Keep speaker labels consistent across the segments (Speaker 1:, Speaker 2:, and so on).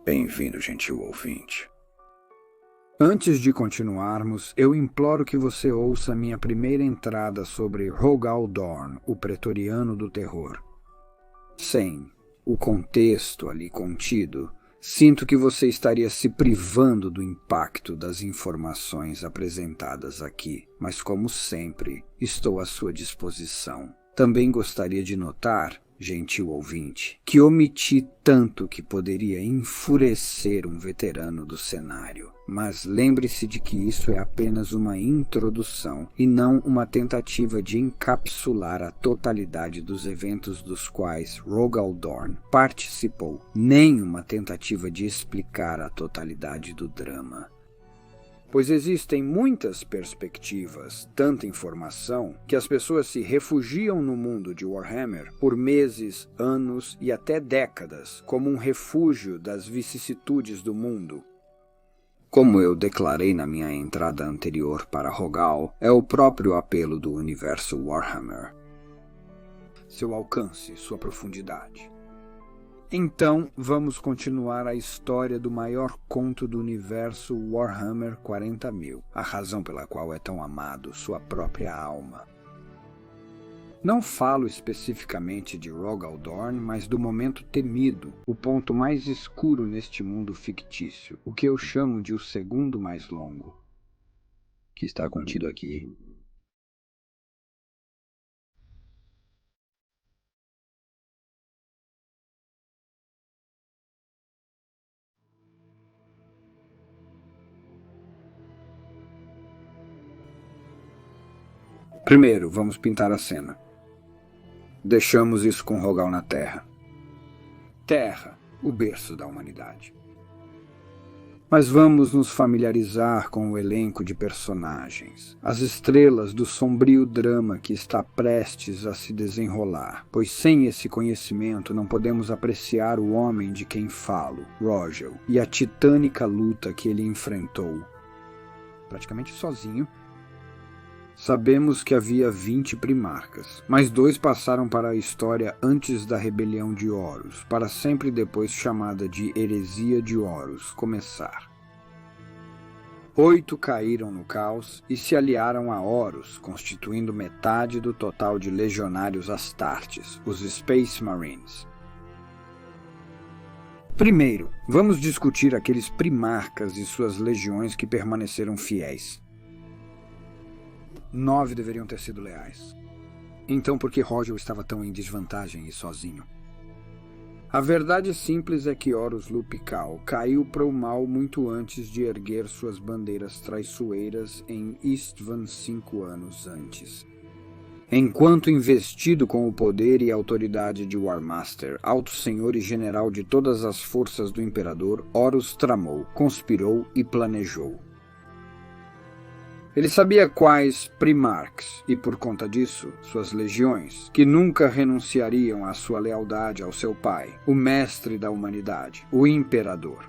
Speaker 1: Bem-vindo, gentil ouvinte. Antes de continuarmos, eu imploro que você ouça minha primeira entrada sobre Rogal Dorn, o pretoriano do terror. Sem o contexto ali contido, sinto que você estaria se privando do impacto das informações apresentadas aqui, mas como sempre, estou à sua disposição. Também gostaria de notar, gentil ouvinte, que omiti tanto que poderia enfurecer um veterano do cenário. Mas lembre-se de que isso é apenas uma introdução e não uma tentativa de encapsular a totalidade dos eventos dos quais Rogal Dorn participou, nem uma tentativa de explicar a totalidade do drama. Pois existem muitas perspectivas, tanta informação, que as pessoas se refugiam no mundo de Warhammer por meses, anos e até décadas, como um refúgio das vicissitudes do mundo. Como eu declarei na minha entrada anterior para Rogal, é o próprio apelo do universo Warhammer. Seu alcance, sua profundidade. Então, vamos continuar a história do maior conto do universo Warhammer 40.000, a razão pela qual é tão amado, sua própria alma. Não falo especificamente de Rogal Dorn, mas do momento temido, o ponto mais escuro neste mundo fictício, o que eu chamo de o segundo mais longo, que está contido aqui. Primeiro, vamos pintar a cena. Deixamos isso com Rogal na Terra. Terra, o berço da humanidade. Mas vamos nos familiarizar com o elenco de personagens, as estrelas do sombrio drama que está prestes a se desenrolar, pois sem esse conhecimento não podemos apreciar o homem de quem falo, Rogel, e a titânica luta que ele enfrentou, praticamente sozinho. Sabemos que havia 20 primarcas, mas 2 passaram para a história antes da rebelião de Horus, para sempre depois chamada de Heresia de Horus começar. 8 caíram no caos e se aliaram a Horus, constituindo metade do total de legionários Astartes, os Space Marines. Primeiro, vamos discutir aqueles primarcas e suas legiões que permaneceram fiéis. 9 deveriam ter sido leais. Então por que Rogel estava tão em desvantagem e sozinho? A verdade simples é que Horus Lupical caiu para o mal muito antes de erguer suas bandeiras traiçoeiras em Istvan 5 anos antes. Enquanto investido com o poder e autoridade de Warmaster, alto senhor e general de todas as forças do Imperador, Horus tramou, conspirou e planejou. Ele sabia quais primarcas, e por conta disso, suas legiões, que nunca renunciariam à sua lealdade ao seu pai, o mestre da humanidade, o Imperador.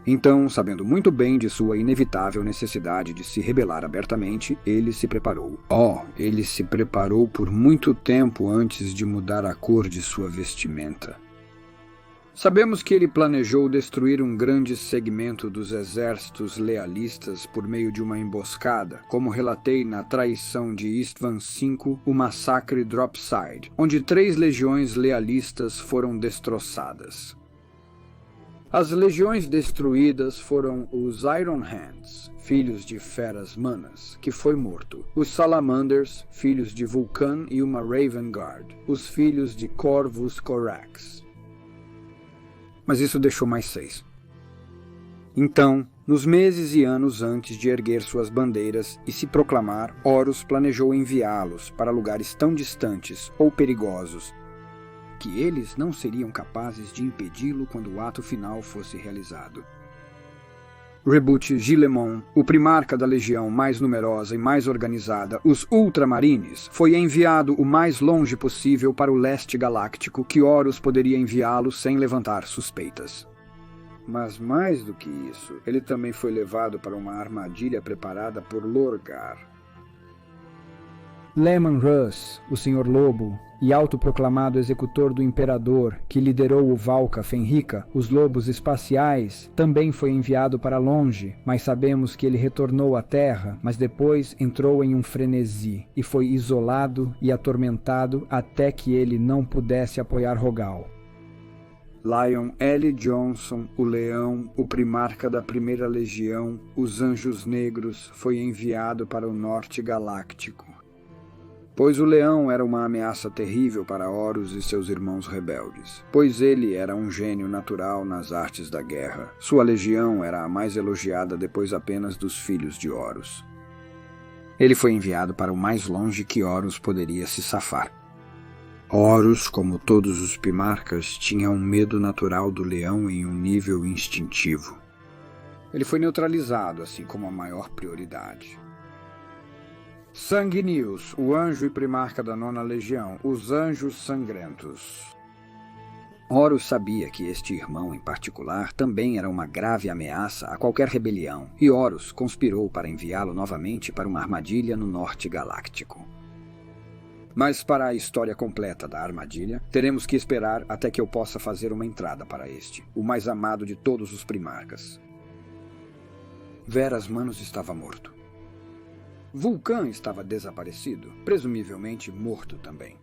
Speaker 1: Então, sabendo muito bem de sua inevitável necessidade de se rebelar abertamente, ele se preparou. Ele se preparou por muito tempo antes de mudar a cor de sua vestimenta. Sabemos que ele planejou destruir um grande segmento dos exércitos lealistas por meio de uma emboscada, como relatei na traição de Istvan V, o massacre Dropside, onde 3 legiões lealistas foram destroçadas. As legiões destruídas foram os Iron Hands, filhos de feras manas, que foi morto, os Salamanders, filhos de Vulcan e uma Raven Guard, os filhos de Corvus Corax. Mas isso deixou mais 6. Então, nos meses e anos antes de erguer suas bandeiras e se proclamar, Horus planejou enviá-los para lugares tão distantes ou perigosos que eles não seriam capazes de impedi-lo quando o ato final fosse realizado. Rebut Gilemon, o primarca da legião mais numerosa e mais organizada, os Ultramarines, foi enviado o mais longe possível para o leste galáctico que Horus poderia enviá-lo sem levantar suspeitas. Mas mais do que isso, ele também foi levado para uma armadilha preparada por Lorgar. Leman Russ, o Senhor Lobo, e autoproclamado executor do Imperador, que liderou o Valka Fenrica, os Lobos Espaciais, também foi enviado para longe, mas sabemos que ele retornou à Terra, mas depois entrou em um frenesi, e foi isolado e atormentado até que ele não pudesse apoiar Rogal. Lion L. Johnson, o Leão, o primarca da Primeira Legião, os Anjos Negros, foi enviado para o Norte Galáctico. Pois o Leão era uma ameaça terrível para Horus e seus irmãos rebeldes, pois ele era um gênio natural nas artes da guerra. Sua legião era a mais elogiada depois apenas dos filhos de Horus. Ele foi enviado para o mais longe que Horus poderia se safar. Horus, como todos os primarcas, tinha um medo natural do leão em um nível instintivo. Ele foi neutralizado, assim como a maior prioridade. Sanguinius, o anjo e primarca da Nona Legião, os Anjos Sangrentos. Horus sabia que este irmão em particular também era uma grave ameaça a qualquer rebelião, e Horus conspirou para enviá-lo novamente para uma armadilha no Norte Galáctico. Mas para a história completa da armadilha, teremos que esperar até que eu possa fazer uma entrada para este, o mais amado de todos os primarcas. Veras Manos estava morto. Vulcan estava desaparecido, presumivelmente morto também.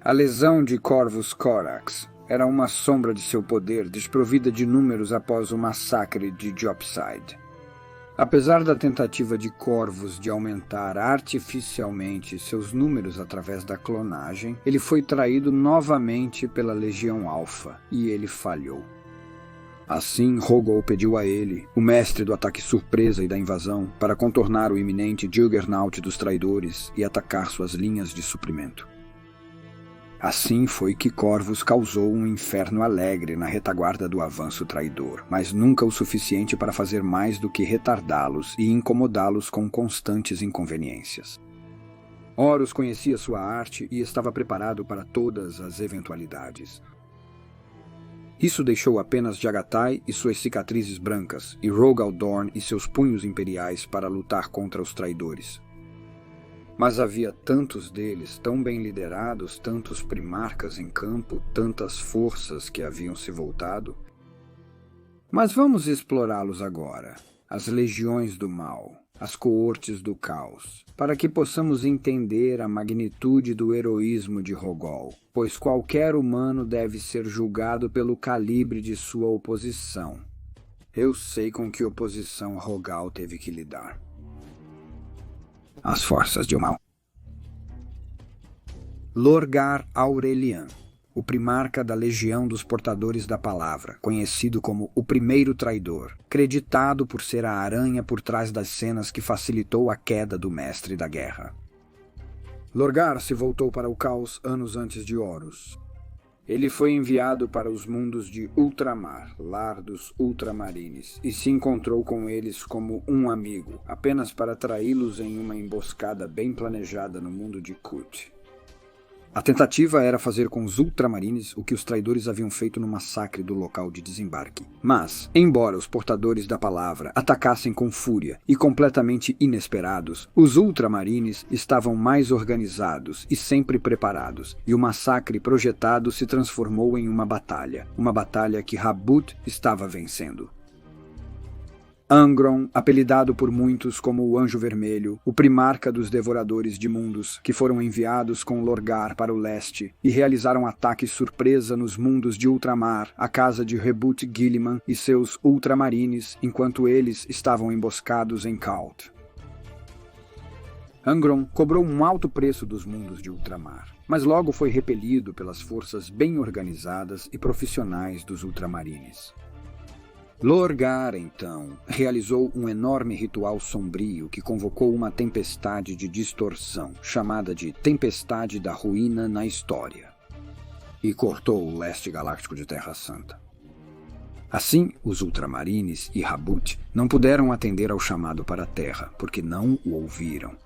Speaker 1: A lesão de Corvus Corax era uma sombra de seu poder, desprovida de números após o massacre de Jopside. Apesar da tentativa de Corvus de aumentar artificialmente seus números através da clonagem, ele foi traído novamente pela Legião Alpha, e ele falhou. Assim, Rogal pediu a ele, o mestre do ataque surpresa e da invasão, para contornar o iminente Juggernaut dos traidores e atacar suas linhas de suprimento. Assim foi que Corvus causou um inferno alegre na retaguarda do avanço traidor, mas nunca o suficiente para fazer mais do que retardá-los e incomodá-los com constantes inconveniências. Horus conhecia sua arte e estava preparado para todas as eventualidades. Isso deixou apenas Jagatai e suas cicatrizes brancas, e Rogal Dorn e seus punhos imperiais para lutar contra os traidores. Mas havia tantos deles, tão bem liderados, tantos primarcas em campo, tantas forças que haviam se voltado. Mas vamos explorá-los agora, as legiões do mal, as coortes do caos, para que possamos entender a magnitude do heroísmo de Rogal, pois qualquer humano deve ser julgado pelo calibre de sua oposição. Eu sei com que oposição Rogal teve que lidar. As forças de mal. Lorgar Aurelian, o primarca da Legião dos Portadores da Palavra, conhecido como o Primeiro Traidor, creditado por ser a aranha por trás das cenas que facilitou a queda do Mestre da Guerra. Lorgar se voltou para o caos anos antes de Horus. Ele foi enviado para os mundos de Ultramar, lar dos Ultramarines, e se encontrou com eles como um amigo, apenas para traí-los em uma emboscada bem planejada no mundo de Kut. A tentativa era fazer com os Ultramarines o que os traidores haviam feito no massacre do local de desembarque. Mas, embora os portadores da palavra atacassem com fúria e completamente inesperados, os Ultramarines estavam mais organizados e sempre preparados, e o massacre projetado se transformou em uma batalha que Rabut estava vencendo. Angron, apelidado por muitos como o Anjo Vermelho, o primarca dos Devoradores de Mundos, que foram enviados com Lorgar para o leste e realizaram ataques surpresa nos mundos de Ultramar, a casa de Rebut Guilliman e seus Ultramarines, enquanto eles estavam emboscados em Khalt. Angron cobrou um alto preço dos mundos de Ultramar, mas logo foi repelido pelas forças bem organizadas e profissionais dos Ultramarines. Lorgar, então, realizou um enorme ritual sombrio que convocou uma tempestade de distorção, chamada de Tempestade da Ruína na História, e cortou o leste galáctico de Terra Santa. Assim, os Ultramarines e Rabut não puderam atender ao chamado para a Terra, porque não o ouviram.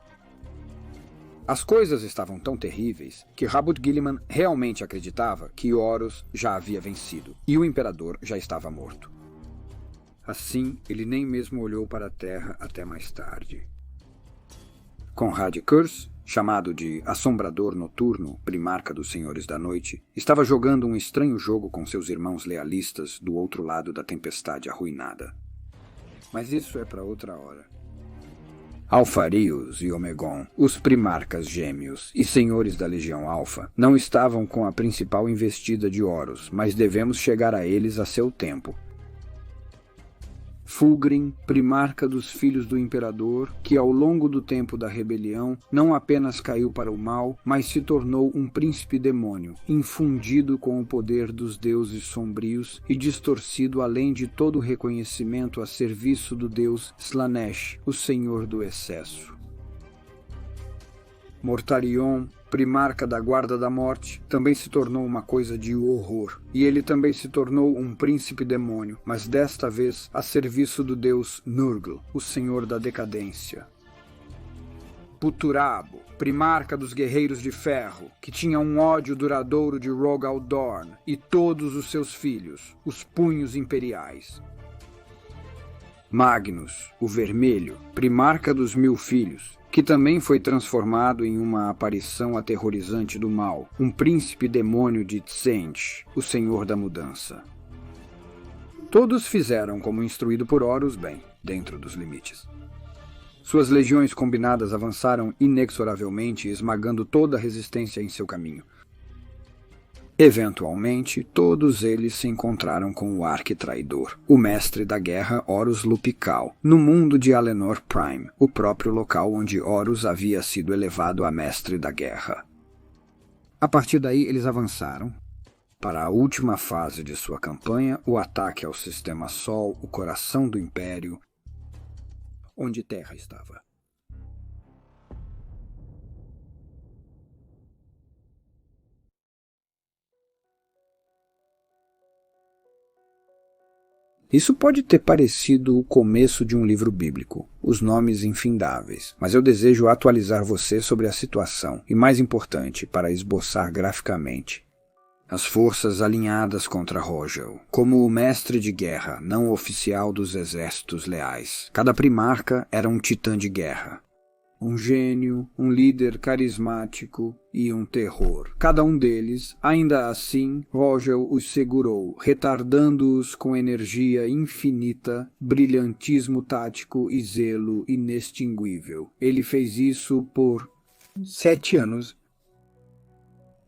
Speaker 1: As coisas estavam tão terríveis que Rebut Guilliman realmente acreditava que Horus já havia vencido, e o Imperador já estava morto. Assim, ele nem mesmo olhou para a terra até mais tarde. Conrad Kurz, chamado de Assombrador Noturno, primarca dos Senhores da Noite, estava jogando um estranho jogo com seus irmãos lealistas do outro lado da tempestade arruinada. Mas isso é para outra hora. Alfarius e Omegon, os primarcas gêmeos e senhores da Legião Alfa, não estavam com a principal investida de Horus, mas devemos chegar a eles a seu tempo. Fulgrim, primarca dos Filhos do Imperador, que ao longo do tempo da rebelião não apenas caiu para o mal, mas se tornou um príncipe demônio, infundido com o poder dos deuses sombrios e distorcido além de todo reconhecimento a serviço do deus Slanesh, o Senhor do Excesso. Mortarion, primarca da Guarda da Morte, também se tornou uma coisa de horror, e ele também se tornou um príncipe demônio, mas desta vez a serviço do deus Nurgle, o Senhor da Decadência. Puturabo, primarca dos Guerreiros de Ferro, que tinha um ódio duradouro de Rogal Dorn e todos os seus filhos, os Punhos Imperiais. Magnus, o Vermelho, primarca dos Mil Filhos, que também foi transformado em uma aparição aterrorizante do mal, um príncipe demônio de Tzench, o Senhor da Mudança. Todos fizeram como instruído por Horus bem, dentro dos limites. Suas legiões combinadas avançaram inexoravelmente, esmagando toda a resistência em seu caminho. Eventualmente, todos eles se encontraram com o arquitraidor, o mestre da guerra Horus Lupical, no mundo de Alenor Prime, o próprio local onde Horus havia sido elevado a mestre da guerra. A partir daí, eles avançaram para a última fase de sua campanha, o ataque ao Sistema Sol, o coração do Império, onde Terra estava. Isso pode ter parecido o começo de um livro bíblico, os nomes infindáveis, mas eu desejo atualizar você sobre a situação e, mais importante, para esboçar graficamente. As forças alinhadas contra Rogel, como o mestre de guerra não oficial dos exércitos leais. Cada primarca era um titã de guerra. Um gênio, um líder carismático e um terror. Cada um deles, ainda assim, Rogel os segurou, retardando-os com energia infinita, brilhantismo tático e zelo inextinguível. Ele fez isso por 7 anos.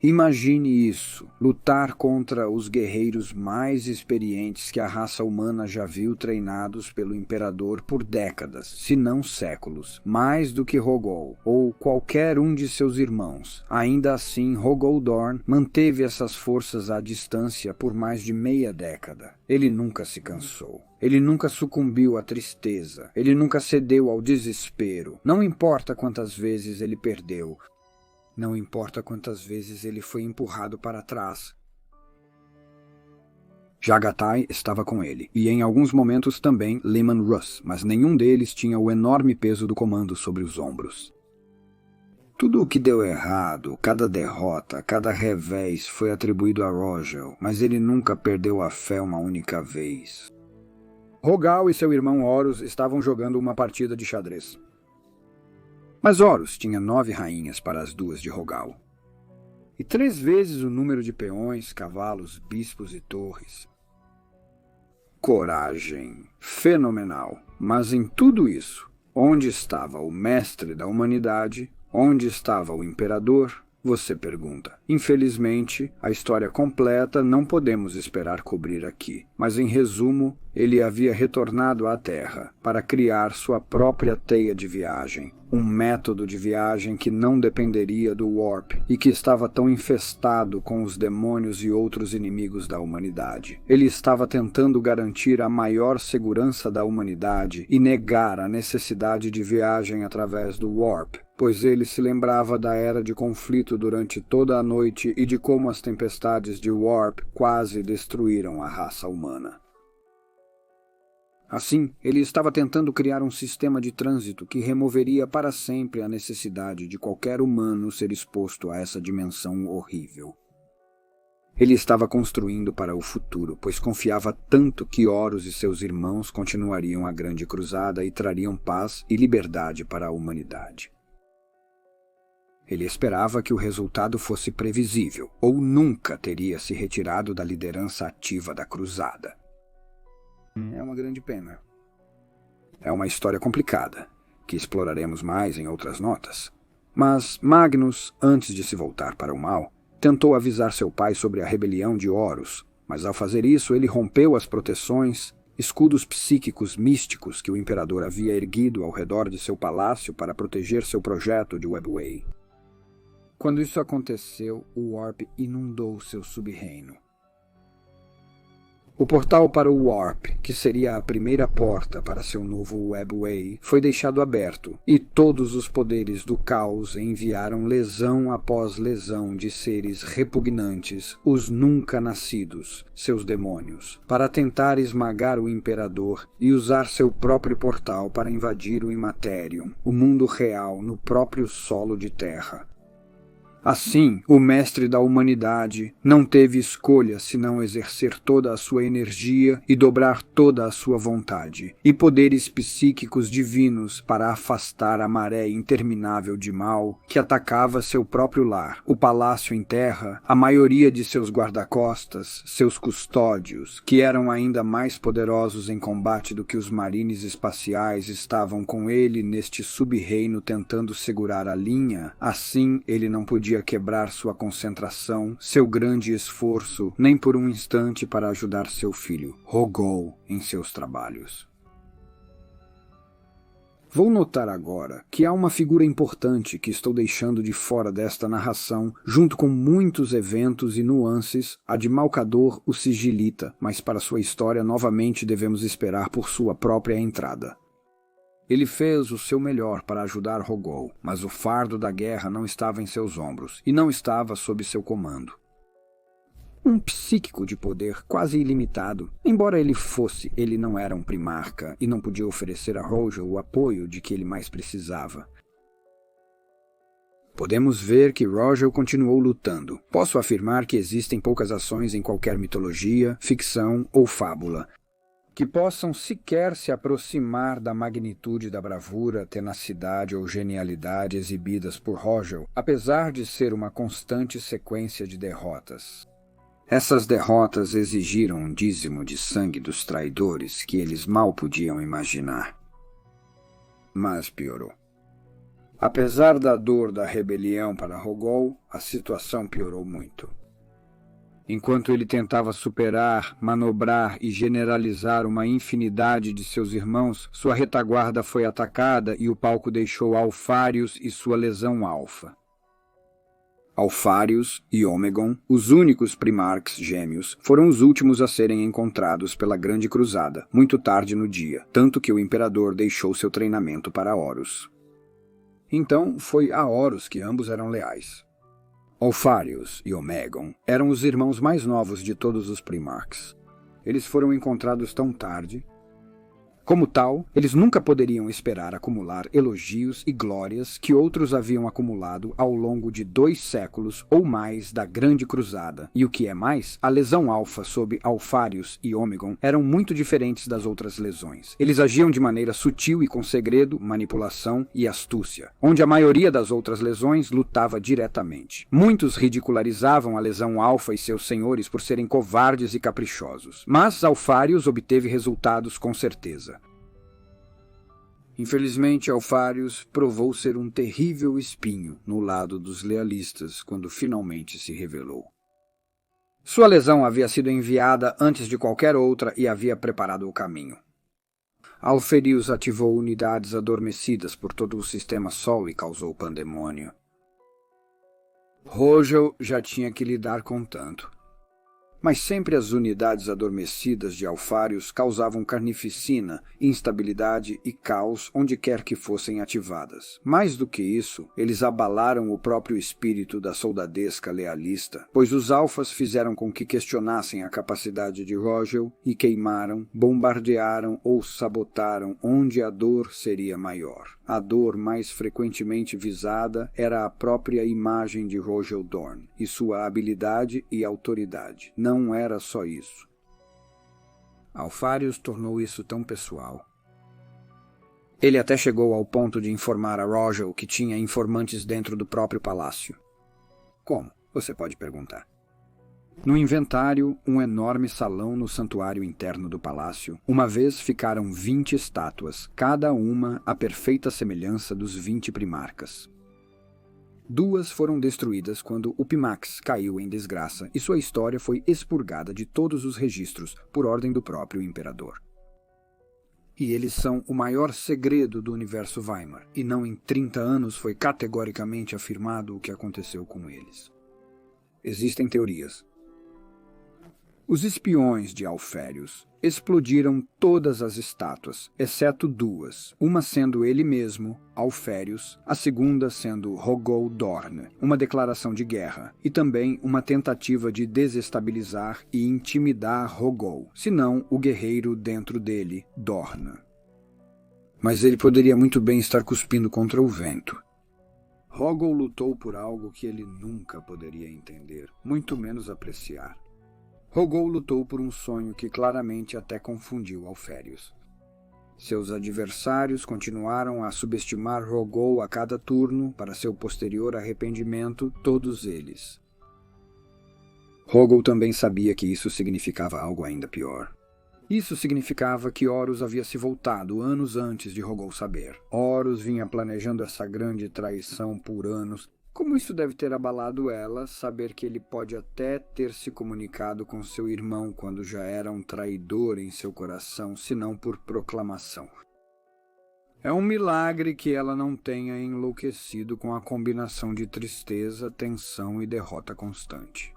Speaker 1: Imagine isso, lutar contra os guerreiros mais experientes que a raça humana já viu treinados pelo Imperador por décadas, se não séculos, mais do que Rogol, ou qualquer um de seus irmãos. Ainda assim, Rogol Dorn manteve essas forças à distância por mais de meia década. Ele nunca se cansou. Ele nunca sucumbiu à tristeza. Ele nunca cedeu ao desespero. Não importa quantas vezes ele perdeu. Não importa quantas vezes ele foi empurrado para trás. Jagatai estava com ele, e em alguns momentos também Leman Russ, mas nenhum deles tinha o enorme peso do comando sobre os ombros. Tudo o que deu errado, cada derrota, cada revés foi atribuído a Rogel, mas ele nunca perdeu a fé uma única vez. Rogal e seu irmão Horus estavam jogando uma partida de xadrez. Mas Horus tinha 9 rainhas para as 2 de Rogal. E 3 vezes o número de peões, cavalos, bispos e torres. Coragem fenomenal. Mas em tudo isso, onde estava o mestre da humanidade? Onde estava o imperador? Você pergunta. Infelizmente, a história completa não podemos esperar cobrir aqui, mas em resumo, ele havia retornado à Terra para criar sua própria teia de viagem, um método de viagem que não dependeria do Warp e que estava tão infestado com os demônios e outros inimigos da humanidade. Ele estava tentando garantir a maior segurança da humanidade e negar a necessidade de viagem através do Warp, pois ele se lembrava da era de conflito durante toda a noite e de como as tempestades de Warp quase destruíram a raça humana. Assim, ele estava tentando criar um sistema de trânsito que removeria para sempre a necessidade de qualquer humano ser exposto a essa dimensão horrível. Ele estava construindo para o futuro, pois confiava tanto que Horus e seus irmãos continuariam a grande cruzada e trariam paz e liberdade para a humanidade. Ele esperava que o resultado fosse previsível, ou nunca teria se retirado da liderança ativa da cruzada. É uma grande pena. É uma história complicada, que exploraremos mais em outras notas. Mas Magnus, antes de se voltar para o mal, tentou avisar seu pai sobre a rebelião de Horus, mas ao fazer isso ele rompeu as proteções, escudos psíquicos místicos que o imperador havia erguido ao redor de seu palácio para proteger seu projeto de Webway. Quando isso aconteceu, o Warp inundou seu subreino. O portal para o Warp, que seria a primeira porta para seu novo Webway, foi deixado aberto, e todos os poderes do caos enviaram lesão após lesão de seres repugnantes, os nunca nascidos, seus demônios, para tentar esmagar o Imperador e usar seu próprio portal para invadir o Imaterium, o mundo real no próprio solo de terra. Assim, o mestre da humanidade não teve escolha senão exercer toda a sua energia e dobrar toda a sua vontade, e poderes psíquicos divinos para afastar a maré interminável de mal que atacava seu próprio lar, o palácio em terra, a maioria de seus guarda-costas, seus custódios, que eram ainda mais poderosos em combate do que os marines espaciais estavam com ele neste sub-reino tentando segurar a linha. Assim, ele não podia quebrar sua concentração, seu grande esforço, nem por um instante para ajudar seu filho, Rogol, em seus trabalhos. Vou notar agora que há uma figura importante que estou deixando de fora desta narração, junto com muitos eventos e nuances, a de Malcador, o Sigilita, mas para sua história novamente devemos esperar por sua própria entrada. Ele fez o seu melhor para ajudar Rogol, mas o fardo da guerra não estava em seus ombros e não estava sob seu comando. Um psíquico de poder quase ilimitado, embora ele não era um primarca e não podia oferecer a Rogel o apoio de que ele mais precisava. Podemos ver que Rogel continuou lutando. Posso afirmar que existem poucas ações em qualquer mitologia, ficção ou fábula que possam sequer se aproximar da magnitude da bravura, tenacidade ou genialidade exibidas por Rogel, apesar de ser uma constante sequência de derrotas. Essas derrotas exigiram um dízimo de sangue dos traidores que eles mal podiam imaginar. Mas piorou. Apesar da dor da rebelião para Rogol, a situação piorou muito. Enquanto ele tentava superar, manobrar e generalizar uma infinidade de seus irmãos, sua retaguarda foi atacada e o palco deixou Alfarius e sua lesão alfa. Alfarius e Ômegon, os únicos primarcas gêmeos, foram os últimos a serem encontrados pela Grande Cruzada, muito tarde no dia, tanto que o Imperador deixou seu treinamento para Horus. Então, foi a Horus que ambos eram leais. Alfarius e Ômegon eram os irmãos mais novos de todos os Primarchs. Eles foram encontrados tão tarde. Como tal, eles nunca poderiam esperar acumular elogios e glórias que outros haviam acumulado ao longo de 2 séculos ou mais da Grande Cruzada. E o que é mais, a lesão alfa sob Alfarius e Ômegon eram muito diferentes das outras lesões. Eles agiam de maneira sutil e com segredo, manipulação e astúcia, onde a maioria das outras lesões lutava diretamente. Muitos ridicularizavam a lesão alfa e seus senhores por serem covardes e caprichosos, mas Alfarius obteve resultados com certeza. Infelizmente, Alfarius provou ser um terrível espinho no lado dos lealistas quando finalmente se revelou. Sua lesão havia sido enviada antes de qualquer outra e havia preparado o caminho. Alfarius ativou unidades adormecidas por todo o sistema Sol e causou pandemônio. Rogel já tinha que lidar com tanto. Mas sempre as unidades adormecidas de Alfarius causavam carnificina, instabilidade e caos onde quer que fossem ativadas. Mais do que isso, eles abalaram o próprio espírito da soldadesca lealista, pois os alfas fizeram com que questionassem a capacidade de Rogel e queimaram, bombardearam ou sabotaram onde a dor seria maior. A dor mais frequentemente visada era a própria imagem de Rogel Dorn e sua habilidade e autoridade. Não era só isso. Alfarius tornou isso tão pessoal. Ele até chegou ao ponto de informar a Rogel que tinha informantes dentro do próprio palácio. Como? Você pode perguntar. No inventário, um enorme salão no santuário interno do palácio, uma vez ficaram 20 estátuas, cada uma a perfeita semelhança dos 20 primarcas. 2 foram destruídas quando o Pimax caiu em desgraça e sua história foi expurgada de todos os registros por ordem do próprio imperador. E eles são o maior segredo do universo Weimar, e não em 30 anos foi categoricamente afirmado o que aconteceu com eles. Existem teorias. Os espiões de Alférios explodiram todas as estátuas, exceto 2, uma sendo ele mesmo, Alférios, a segunda sendo Rogol Dorn, uma declaração de guerra, e também uma tentativa de desestabilizar e intimidar Rogol, senão o guerreiro dentro dele, Dorn. Mas ele poderia muito bem estar cuspindo contra o vento. Rogol lutou por algo que ele nunca poderia entender, muito menos apreciar. Rogol lutou por um sonho que claramente até confundiu Alférios. Seus adversários continuaram a subestimar Rogol a cada turno para seu posterior arrependimento, todos eles. Rogol também sabia que isso significava algo ainda pior. Isso significava que Horus havia se voltado anos antes de Rogol saber. Horus vinha planejando essa grande traição por anos. Como isso deve ter abalado ela, saber que ele pode até ter se comunicado com seu irmão quando já era um traidor em seu coração, se não por proclamação. É um milagre que ela não tenha enlouquecido com a combinação de tristeza, tensão e derrota constante.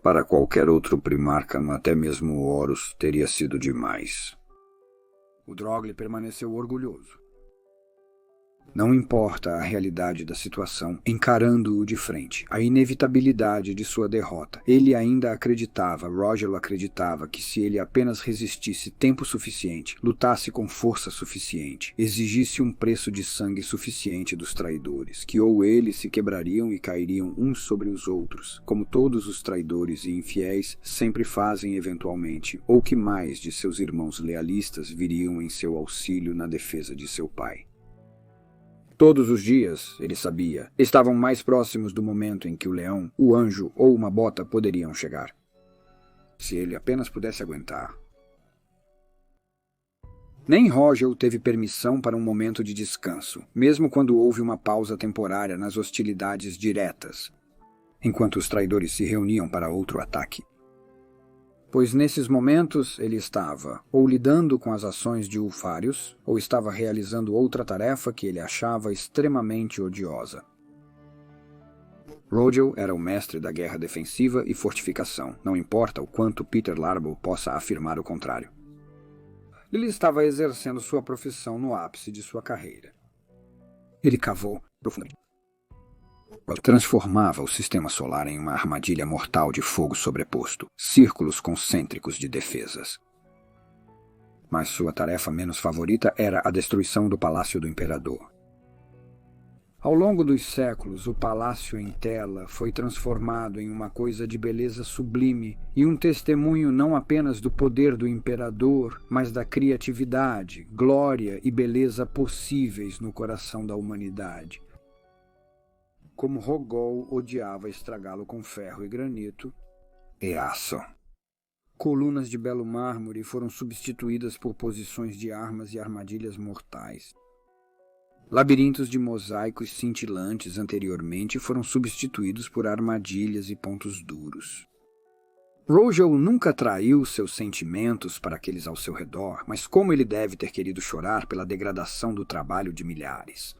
Speaker 1: Para qualquer outro primarca, até mesmo Horus, teria sido demais. O Drogle permaneceu orgulhoso. Não importa a realidade da situação, encarando-o de frente, a inevitabilidade de sua derrota. Ele ainda acreditava, Rogel acreditava, que se ele apenas resistisse tempo suficiente, lutasse com força suficiente, exigisse um preço de sangue suficiente dos traidores, que ou eles se quebrariam e cairiam uns sobre os outros, como todos os traidores e infiéis sempre fazem eventualmente, ou que mais de seus irmãos lealistas viriam em seu auxílio na defesa de seu pai. Todos os dias, ele sabia, estavam mais próximos do momento em que o leão, o anjo ou uma bota poderiam chegar. Se ele apenas pudesse aguentar. Nem Rogel teve permissão para um momento de descanso, mesmo quando houve uma pausa temporária nas hostilidades diretas, enquanto os traidores se reuniam para outro ataque. Pois nesses momentos ele estava ou lidando com as ações de Ulfarius, ou estava realizando outra tarefa que ele achava extremamente odiosa. Rogel era o mestre da guerra defensiva e fortificação, não importa o quanto Peter Larbo possa afirmar o contrário. Ele estava exercendo sua profissão no ápice de sua carreira. Ele cavou profundamente. Transformava o sistema solar em uma armadilha mortal de fogo sobreposto, círculos concêntricos de defesas. Mas sua tarefa menos favorita era a destruição do Palácio do Imperador. Ao longo dos séculos, o Palácio em Tela foi transformado em uma coisa de beleza sublime e um testemunho não apenas do poder do Imperador, mas da criatividade, glória e beleza possíveis no coração da humanidade. Como Rogol odiava estragá-lo com ferro e granito e aço. Colunas de belo mármore foram substituídas por posições de armas e armadilhas mortais. Labirintos de mosaicos cintilantes anteriormente foram substituídos por armadilhas e pontos duros. Rogel nunca traiu seus sentimentos para aqueles ao seu redor, mas como ele deve ter querido chorar pela degradação do trabalho de milhares.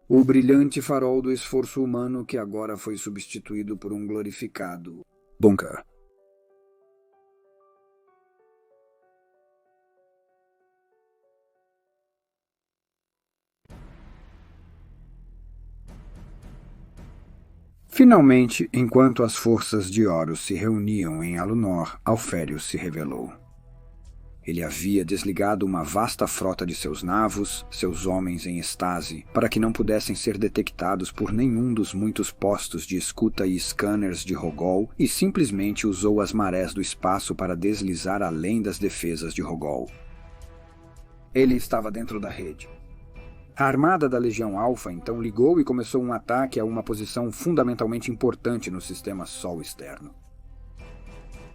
Speaker 1: O brilhante farol do esforço humano que agora foi substituído por um glorificado bunker. Finalmente, enquanto as forças de Horus se reuniam em Alunor, Alférios se revelou. Ele havia desligado uma vasta frota de seus navos, seus homens em estase, para que não pudessem ser detectados por nenhum dos muitos postos de escuta e scanners de Rogol e simplesmente usou as marés do espaço para deslizar além das defesas de Rogol. Ele estava dentro da rede. A armada da Legião Alpha então ligou e começou um ataque a uma posição fundamentalmente importante no sistema Sol externo.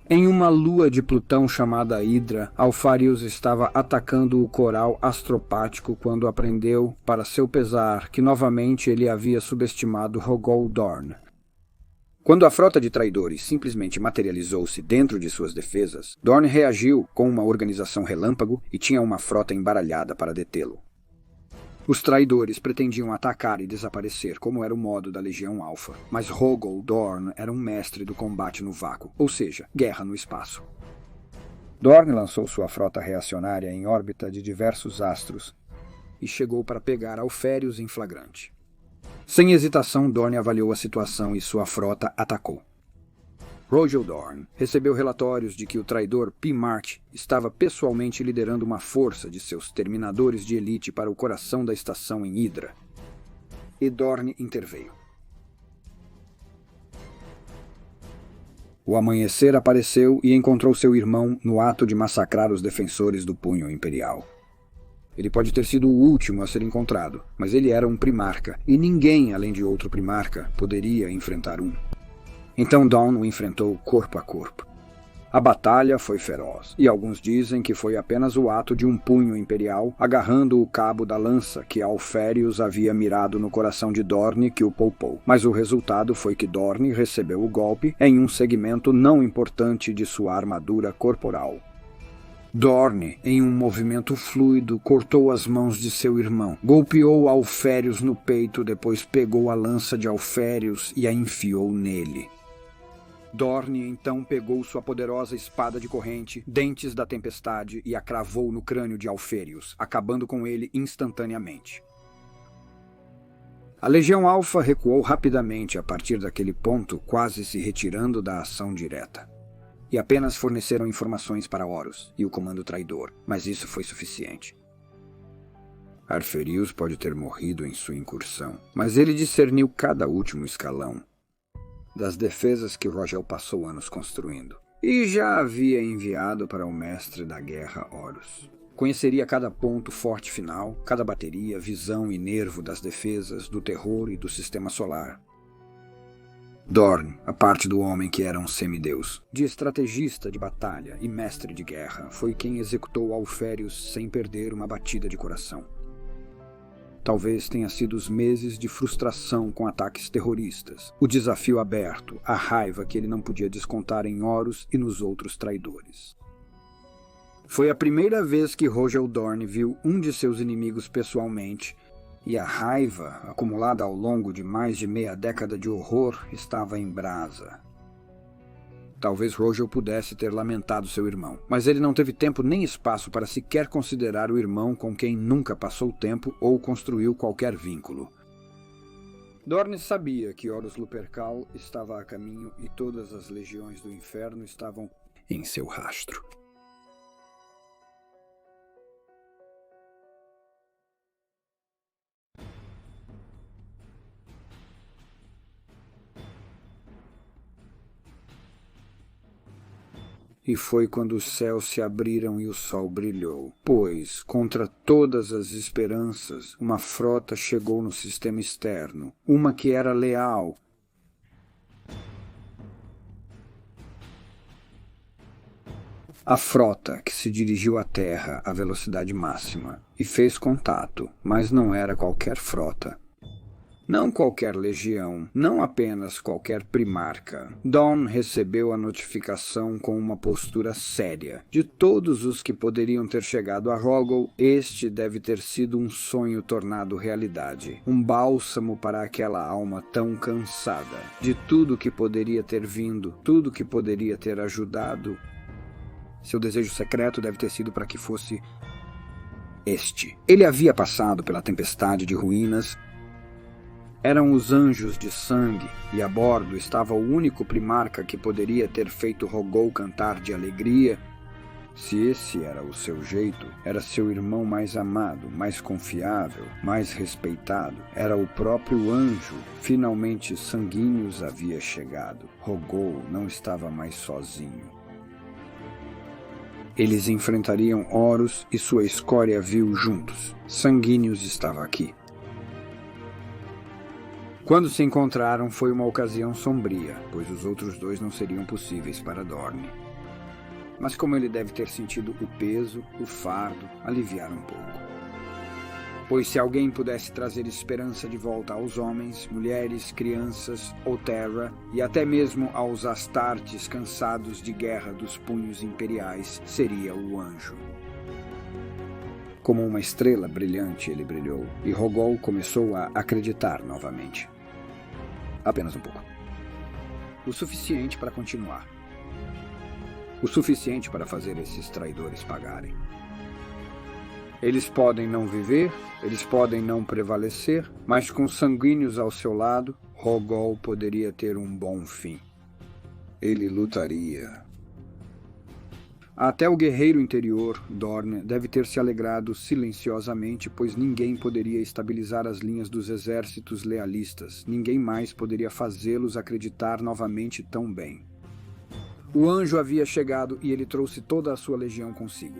Speaker 1: Em uma lua de Plutão chamada Hydra, Alpharius estava atacando o coral astropático quando aprendeu, para seu pesar, que novamente ele havia subestimado Rogol Dorn. Quando a frota de traidores simplesmente materializou-se dentro de suas defesas, Dorn reagiu com uma organização relâmpago e tinha uma frota embaralhada para detê-lo. Os traidores pretendiam atacar e desaparecer, como era o modo da Legião Alpha, mas Rogol Dorn era um mestre do combate no vácuo, ou seja, guerra no espaço. Dorn lançou sua frota reacionária em órbita de diversos astros e chegou para pegar Alpharius em flagrante. Sem hesitação, Dorn avaliou a situação e sua frota atacou. Rogel Dorn recebeu relatórios de que o traidor P-March estava pessoalmente liderando uma força de seus terminadores de elite para o coração da estação em Hydra. E Dorn interveio. O amanhecer apareceu e encontrou seu irmão no ato de massacrar os defensores do punho imperial. Ele pode ter sido o último a ser encontrado, mas ele era um primarca, e ninguém, além de outro primarca, poderia enfrentar um. Então Dawn o enfrentou corpo a corpo. A batalha foi feroz, e alguns dizem que foi apenas o ato de um punho imperial agarrando o cabo da lança que Alpharius havia mirado no coração de Dorn que o poupou. Mas o resultado foi que Dorn recebeu o golpe em um segmento não importante de sua armadura corporal. Dorn, em um movimento fluido, cortou as mãos de seu irmão, golpeou Alpharius no peito, depois pegou a lança de Alpharius e a enfiou nele. Dorn então pegou sua poderosa espada de corrente, dentes da tempestade, e a cravou no crânio de Alpharius, acabando com ele instantaneamente. A Legião Alpha recuou rapidamente a partir daquele ponto, quase se retirando da ação direta. E apenas forneceram informações para Horus e o comando traidor, mas isso foi suficiente. Arferius pode ter morrido em sua incursão, mas ele discerniu cada último escalão das defesas que Rogel passou anos construindo, e já havia enviado para o mestre da guerra Horus. Conheceria cada ponto forte final, cada bateria, visão e nervo das defesas, do terror e do sistema solar. Dorn, a parte do homem que era um semideus, de estrategista de batalha e mestre de guerra, foi quem executou Alpharius sem perder uma batida de coração. Talvez tenha sido os meses de frustração com ataques terroristas, o desafio aberto, a raiva que ele não podia descontar em Horus e nos outros traidores. Foi a primeira vez que Rogel Dorn viu um de seus inimigos pessoalmente, e a raiva, acumulada ao longo de mais de meia década de horror, estava em brasa. Talvez Rogel pudesse ter lamentado seu irmão, mas ele não teve tempo nem espaço para sequer considerar o irmão com quem nunca passou tempo ou construiu qualquer vínculo. Dorn sabia que Horus Lupercal estava a caminho e todas as legiões do inferno estavam em seu rastro. E foi quando os céus se abriram e o sol brilhou, pois, contra todas as esperanças, uma frota chegou no sistema externo, uma que era leal. A frota que se dirigiu à Terra à velocidade máxima e fez contato, mas não era qualquer frota. Não qualquer legião, não apenas qualquer primarca. Dawn recebeu a notificação com uma postura séria. De todos os que poderiam ter chegado a Rogol, este deve ter sido um sonho tornado realidade. Um bálsamo para aquela alma tão cansada. De tudo que poderia ter vindo, tudo que poderia ter ajudado. Seu desejo secreto deve ter sido para que fosse este. Ele havia passado pela tempestade de ruínas. Eram os anjos de sangue, e a bordo estava o único primarca que poderia ter feito Rogol cantar de alegria. Se esse era o seu jeito, era seu irmão mais amado, mais confiável, mais respeitado. Era o próprio anjo. Finalmente Sanguíneos havia chegado. Rogol não estava mais sozinho. Eles enfrentariam Horus e sua escória vil juntos. Sanguíneos estava aqui. Quando se encontraram, foi uma ocasião sombria, pois os outros dois não seriam possíveis para Dorne. Mas como ele deve ter sentido o peso, o fardo, aliviar um pouco. Pois se alguém pudesse trazer esperança de volta aos homens, mulheres, crianças, Otera e até mesmo aos Astartes cansados de guerra dos punhos imperiais, seria o anjo. Como uma estrela brilhante ele brilhou, e Rogol começou a acreditar novamente. Apenas um pouco. O suficiente para continuar. O suficiente para fazer esses traidores pagarem. Eles podem não viver, eles podem não prevalecer, mas com sanguíneos ao seu lado, Rogol poderia ter um bom fim. Ele lutaria. Até o guerreiro interior, Dorne, deve ter se alegrado silenciosamente, pois ninguém poderia estabilizar as linhas dos exércitos lealistas, ninguém mais poderia fazê-los acreditar novamente tão bem. O anjo havia chegado e ele trouxe toda a sua legião consigo.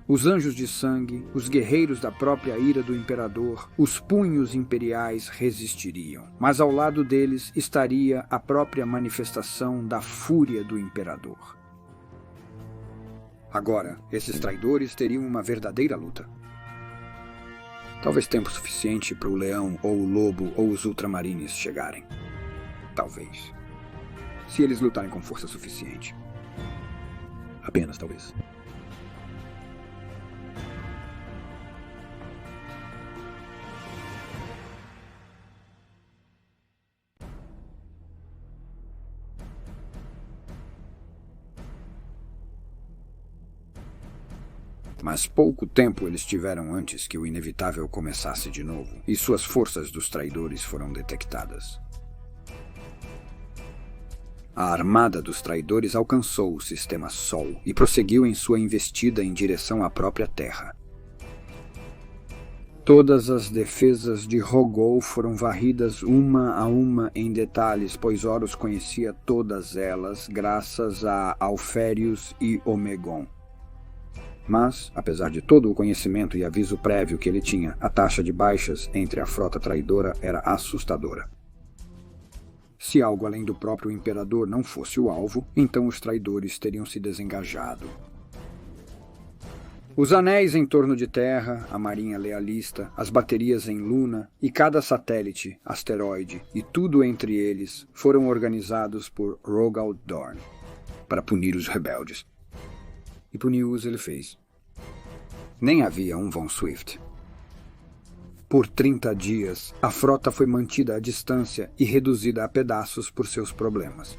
Speaker 1: Os anjos de sangue, os guerreiros da própria ira do imperador, os punhos imperiais resistiriam. Mas ao lado deles estaria a própria manifestação da fúria do imperador. Agora, esses traidores teriam uma verdadeira luta. Talvez tempo suficiente para o leão ou o lobo ou os ultramarines chegarem. Talvez. Se eles lutarem com força suficiente. Apenas talvez. Mas pouco tempo eles tiveram antes que o inevitável começasse de novo, e suas forças dos traidores foram detectadas. A armada dos traidores alcançou o sistema Sol e prosseguiu em sua investida em direção à própria Terra. Todas as defesas de Rogol foram varridas uma a uma em detalhes, pois Horus conhecia todas elas graças a Alférios e Omegon. Mas, apesar de todo o conhecimento e aviso prévio que ele tinha, a taxa de baixas entre a frota traidora era assustadora. Se algo além do próprio imperador não fosse o alvo, então os traidores teriam se desengajado. Os anéis em torno de Terra, a marinha lealista, as baterias em Luna e cada satélite, asteroide e tudo entre eles foram organizados por Rogal Dorn para punir os rebeldes. E puni-os ele fez. Nem havia um Von Swift. Por 30 dias, a frota foi mantida à distância e reduzida a pedaços por seus problemas.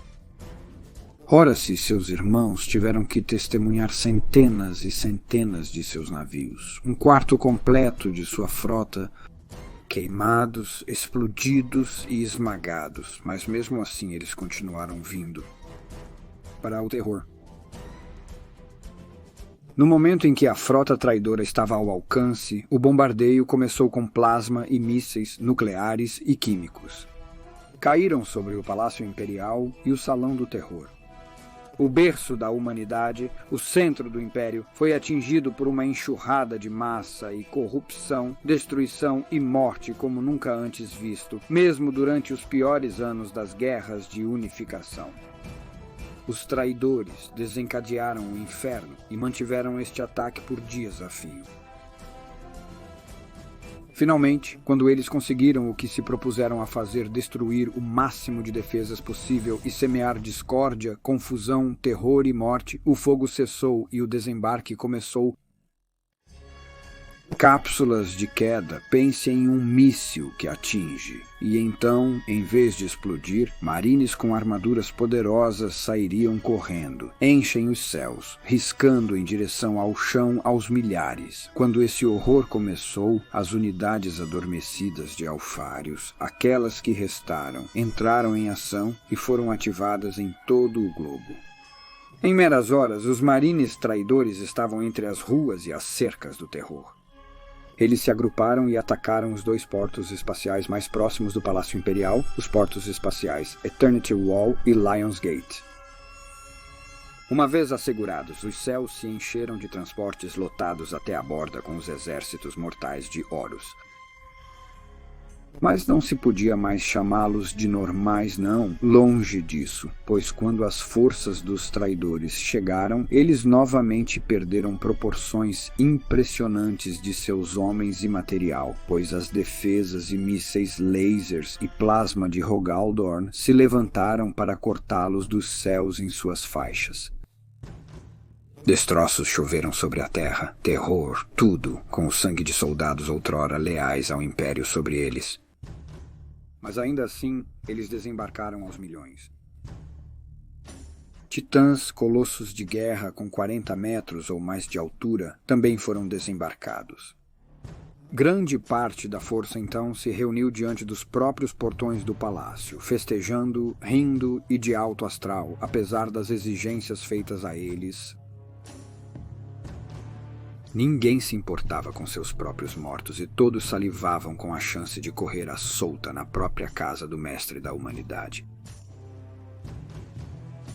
Speaker 1: Horace e seus irmãos tiveram que testemunhar centenas e centenas de seus navios, um quarto completo de sua frota, queimados, explodidos e esmagados, mas mesmo assim eles continuaram vindo para o terror. No momento em que a frota traidora estava ao alcance, o bombardeio começou com plasma e mísseis nucleares e químicos. Caíram sobre o Palácio Imperial e o Salão do Terror. O berço da humanidade, o centro do Império, foi atingido por uma enxurrada de massa e corrupção, destruição e morte como nunca antes visto, mesmo durante os piores anos das guerras de unificação. Os traidores desencadearam o inferno e mantiveram este ataque por dias a fio. Finalmente, quando eles conseguiram o que se propuseram a fazer, destruir o máximo de defesas possível e semear discórdia, confusão, terror e morte, o fogo cessou e o desembarque começou. Cápsulas de queda, pense em um míssil que atinge. E então, em vez de explodir, marines com armaduras poderosas sairiam correndo. Enchem os céus, riscando em direção ao chão aos milhares. Quando esse horror começou, as unidades adormecidas de Alfários, aquelas que restaram, entraram em ação e foram ativadas em todo o globo. Em meras horas, os marines traidores estavam entre as ruas e as cercas do terror. Eles se agruparam e atacaram os 2 portos espaciais mais próximos do Palácio Imperial, os portos espaciais Eternity Wall e Lions Gate. Uma vez assegurados, os céus se encheram de transportes lotados até a borda com os exércitos mortais de Horus. Mas não se podia mais chamá-los de normais, não, longe disso, pois quando as forças dos traidores chegaram, eles novamente perderam proporções impressionantes de seus homens e material, pois as defesas e mísseis lasers e plasma de Rogaldorn se levantaram para cortá-los dos céus em suas faixas. Destroços choveram sobre a terra, terror, tudo, com o sangue de soldados outrora leais ao Império sobre eles. Mas ainda assim, eles desembarcaram aos milhões. Titãs, colossos de guerra com 40 metros ou mais de altura, também foram desembarcados. Grande parte da força, então, se reuniu diante dos próprios portões do palácio, festejando, rindo e de alto astral, apesar das exigências feitas a eles. Ninguém se importava com seus próprios mortos e todos salivavam com a chance de correr à solta na própria casa do mestre da humanidade.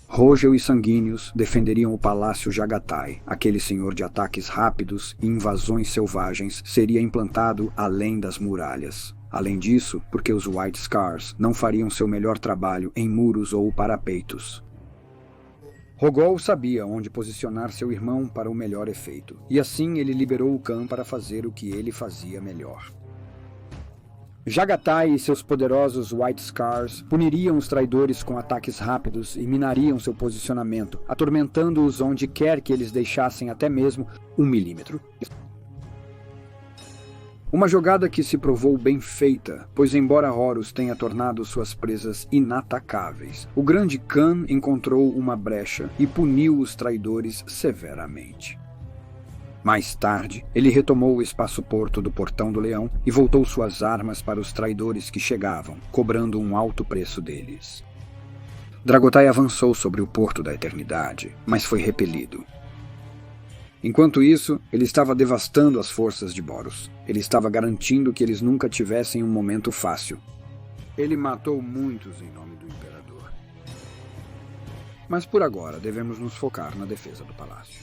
Speaker 1: Rogel e Sanguíneos defenderiam o Palácio Jagatai. Aquele senhor de ataques rápidos e invasões selvagens seria implantado além das muralhas. Além disso, porque os White Scars não fariam seu melhor trabalho em muros ou parapeitos. Rogol sabia onde posicionar seu irmão para o melhor efeito, e assim ele liberou o Khan para fazer o que ele fazia melhor. Jagatai e seus poderosos White Scars puniriam os traidores com ataques rápidos e minariam seu posicionamento, atormentando-os onde quer que eles deixassem até mesmo 1 milímetro. Uma jogada que se provou bem feita, pois embora Horus tenha tornado suas presas inatacáveis, o grande Khan encontrou uma brecha e puniu os traidores severamente. Mais tarde, ele retomou o espaço-porto do Portão do Leão e voltou suas armas para os traidores que chegavam, cobrando um alto preço deles. Dragotai avançou sobre o Porto da Eternidade, mas foi repelido. Enquanto isso, ele estava devastando as forças de Boros. Ele estava garantindo que eles nunca tivessem um momento fácil. Ele matou muitos em nome do Imperador. Mas por agora devemos nos focar na defesa do palácio.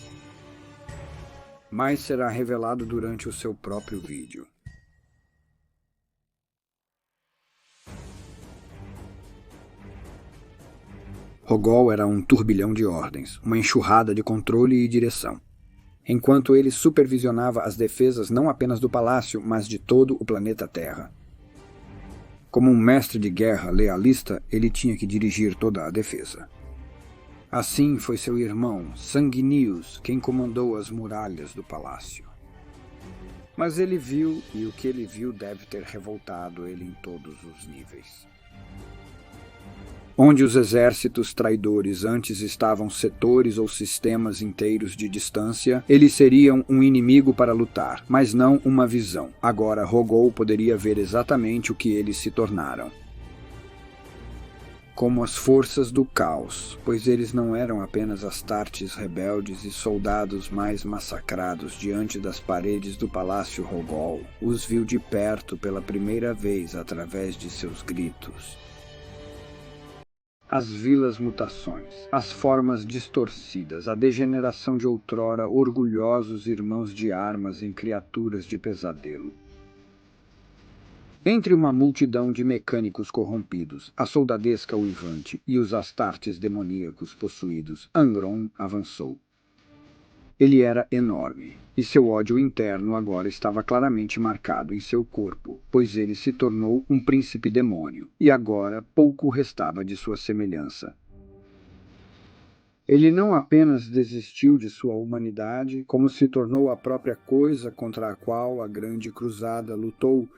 Speaker 1: Mais será revelado durante o seu próprio vídeo. Rogol era um turbilhão de ordens, uma enxurrada de controle e direção. Enquanto ele supervisionava as defesas não apenas do palácio, mas de todo o planeta Terra. Como um mestre de guerra lealista, ele tinha que dirigir toda a defesa. Assim foi seu irmão, Sanguíneos, quem comandou as muralhas do palácio. Mas ele viu, e o que ele viu deve ter revoltado ele em todos os níveis. Onde os exércitos traidores antes estavam setores ou sistemas inteiros de distância, eles seriam um inimigo para lutar, mas não uma visão. Agora Rogol poderia ver exatamente o que eles se tornaram. Como as forças do caos, pois eles não eram apenas Astartes rebeldes e soldados mais massacrados diante das paredes do Palácio Rogol. Os viu de perto pela primeira vez através de seus gritos. As vilas mutações, as formas distorcidas, a degeneração de outrora orgulhosos irmãos de armas em criaturas de pesadelo. Entre uma multidão de mecânicos corrompidos, a soldadesca uivante e os Astartes demoníacos possuídos, Angron avançou. Ele era enorme, e seu ódio interno agora estava claramente marcado em seu corpo, pois ele se tornou um príncipe demônio, e agora pouco restava de sua semelhança. Ele não apenas desistiu de sua humanidade, como se tornou a própria coisa contra a qual a Grande Cruzada lutou,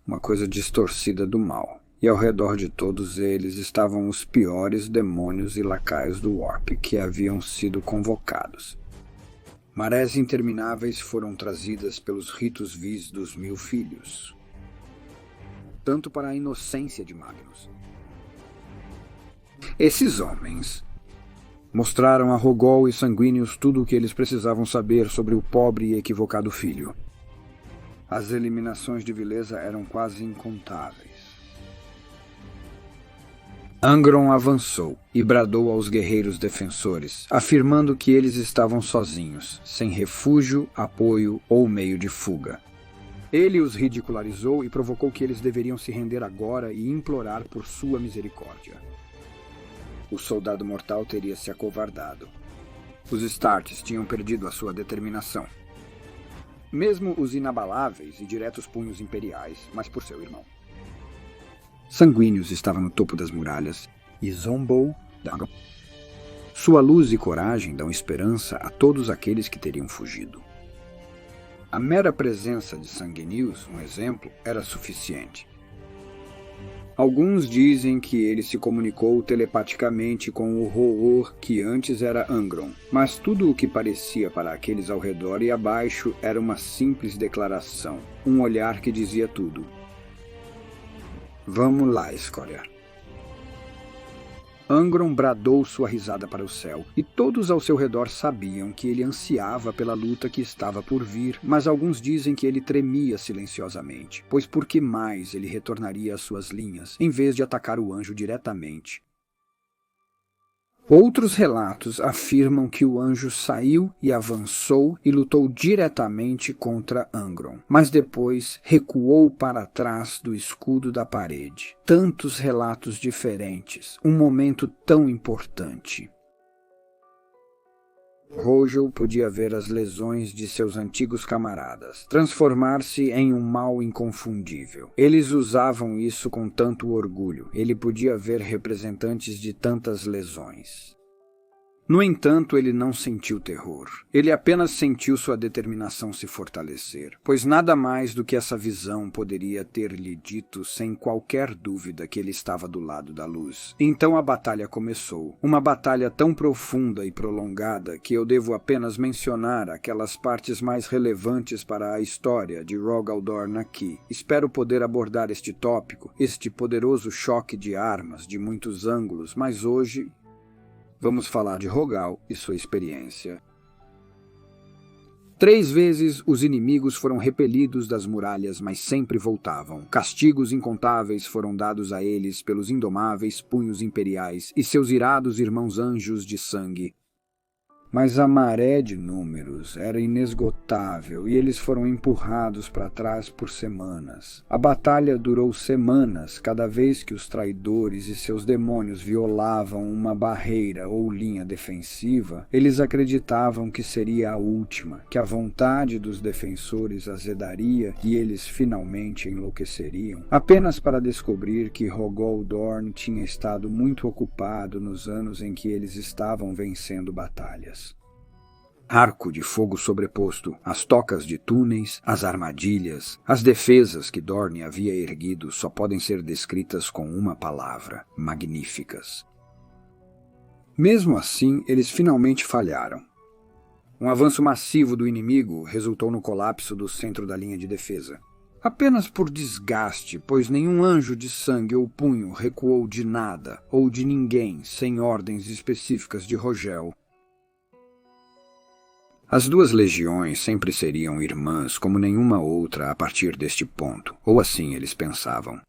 Speaker 1: uma coisa distorcida do mal. E ao redor de todos eles estavam os piores demônios e lacaios do Warp que haviam sido convocados. Marés intermináveis foram trazidas pelos ritos vis dos 1000 filhos. Tanto para a inocência de Magnus. Esses homens mostraram a Rogol e Sanguíneos tudo o que eles precisavam saber sobre o pobre e equivocado filho. As eliminações de vileza eram quase incontáveis. Angron avançou e bradou aos guerreiros defensores, afirmando que eles estavam sozinhos, sem refúgio, apoio ou meio de fuga. Ele os ridicularizou e provocou que eles deveriam se render agora e implorar por sua misericórdia. O soldado mortal teria se acovardado. Os Starts tinham perdido a sua determinação. Mesmo os inabaláveis e diretos punhos imperiais, mas por seu irmão. Sanguíneos estava no topo das muralhas e zombou da... Sua luz e coragem dão esperança a todos aqueles que teriam fugido. A mera presença de Sanguíneos, um exemplo, era suficiente. Alguns dizem que ele se comunicou telepaticamente com o Ho-Oh, que antes era Angron, mas tudo o que parecia para aqueles ao redor e abaixo era uma simples declaração, um olhar que dizia tudo. Vamos lá, escória. Angron bradou sua risada para o céu, e todos ao seu redor sabiam que ele ansiava pela luta que estava por vir, mas alguns dizem que ele tremia silenciosamente, pois por que mais ele retornaria às suas linhas, em vez de atacar o anjo diretamente? Outros relatos afirmam que o anjo saiu e avançou e lutou diretamente contra Angron, mas depois recuou para trás do escudo da parede. Tantos relatos diferentes, um momento tão importante. Rogel podia ver as lesões de seus antigos camaradas, transformar-se em um mal inconfundível. Eles usavam isso com tanto orgulho. Ele podia ver representantes de tantas lesões. No entanto, ele não sentiu terror. Ele apenas sentiu sua determinação se fortalecer, pois nada mais do que essa visão poderia ter-lhe dito sem qualquer dúvida que ele estava do lado da luz. Então a batalha começou, uma batalha tão profunda e prolongada que eu devo apenas mencionar aquelas partes mais relevantes para a história de Rogal Dorn aqui. Espero poder abordar este tópico, este poderoso choque de armas de muitos ângulos, mas hoje vamos falar de Rogal e sua experiência. 3 vezes os inimigos foram repelidos das muralhas, mas sempre voltavam. Castigos incontáveis foram dados a eles pelos indomáveis punhos imperiais e seus irados irmãos anjos de sangue. Mas a maré de números era inesgotável e eles foram empurrados para trás por semanas. A batalha durou semanas, cada vez que os traidores e seus demônios violavam uma barreira ou linha defensiva, eles acreditavam que seria a última, que a vontade dos defensores azedaria e eles finalmente enlouqueceriam, apenas para descobrir que Rogal Dorn tinha estado muito ocupado nos anos em que eles estavam vencendo batalhas. Arco de fogo sobreposto, as tocas de túneis, as armadilhas, as defesas que Dorne havia erguido só podem ser descritas com uma palavra: magníficas. Mesmo assim, eles finalmente falharam. Um avanço massivo do inimigo resultou no colapso do centro da linha de defesa. Apenas por desgaste, pois nenhum anjo de sangue ou punho recuou de nada ou de ninguém sem ordens específicas de Rogel. As 2 legiões sempre seriam irmãs como nenhuma outra a partir deste ponto, ou assim eles pensavam.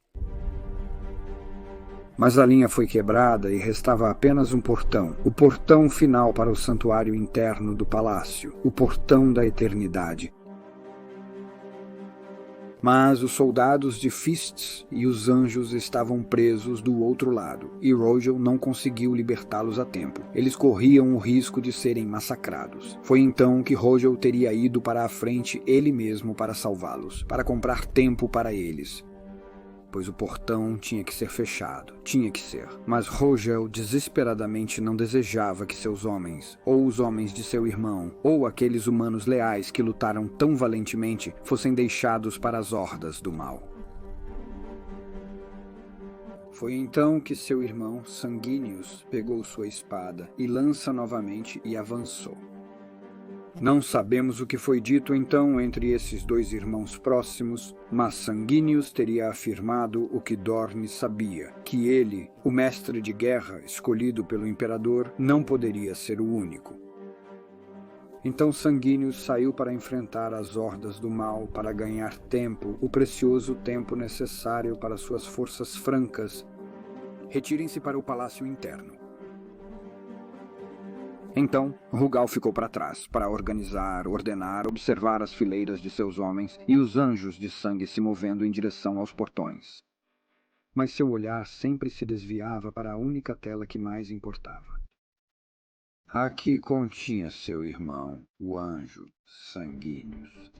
Speaker 1: Mas a linha foi quebrada e restava apenas um portão, o portão final para o santuário interno do palácio, o portão da eternidade. Mas os soldados de Fists e os anjos estavam presos do outro lado, e Rogel não conseguiu libertá-los a tempo. Eles corriam o risco de serem massacrados. Foi então que Rogel teria ido para a frente ele mesmo para salvá-los, para comprar tempo para eles. Pois o portão tinha que ser fechado, tinha que ser. Mas Rogel desesperadamente não desejava que seus homens, ou os homens de seu irmão, ou aqueles humanos leais que lutaram tão valentemente, fossem deixados para as hordas do mal. Foi então que seu irmão, Sanguíneos, pegou sua espada e lança novamente e avançou. Não sabemos o que foi dito então entre esses 2 irmãos próximos, mas Sanguíneos teria afirmado o que Dorne sabia, que ele, o mestre de guerra escolhido pelo imperador, não poderia ser o único. Então Sanguíneos saiu para enfrentar as hordas do mal, para ganhar tempo, o precioso tempo necessário para suas forças francas Retirem-se para o palácio interno. Então, Rugal ficou para trás, para organizar, ordenar, observar as fileiras de seus homens e os anjos de sangue se movendo em direção aos portões. Mas seu olhar sempre se desviava para a única tela que mais importava. Aqui continha seu irmão, o anjo Sanguíneos.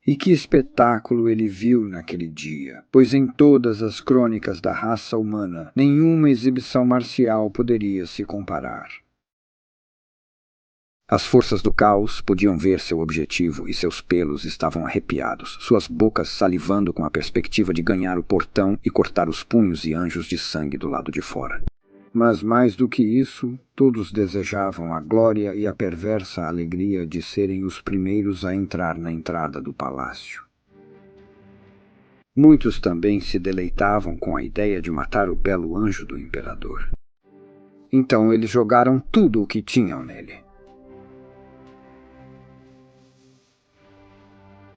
Speaker 1: E que espetáculo ele viu naquele dia, pois em todas as crônicas da raça humana, nenhuma exibição marcial poderia se comparar. As forças do caos podiam ver seu objetivo e seus pelos estavam arrepiados, suas bocas salivando com a perspectiva de ganhar o portão e cortar os punhos e anjos de sangue do lado de fora. Mas mais do que isso, todos desejavam a glória e a perversa alegria de serem os primeiros a entrar na entrada do palácio. Muitos também se deleitavam com a ideia de matar o belo anjo do imperador. Então eles jogaram tudo o que tinham nele.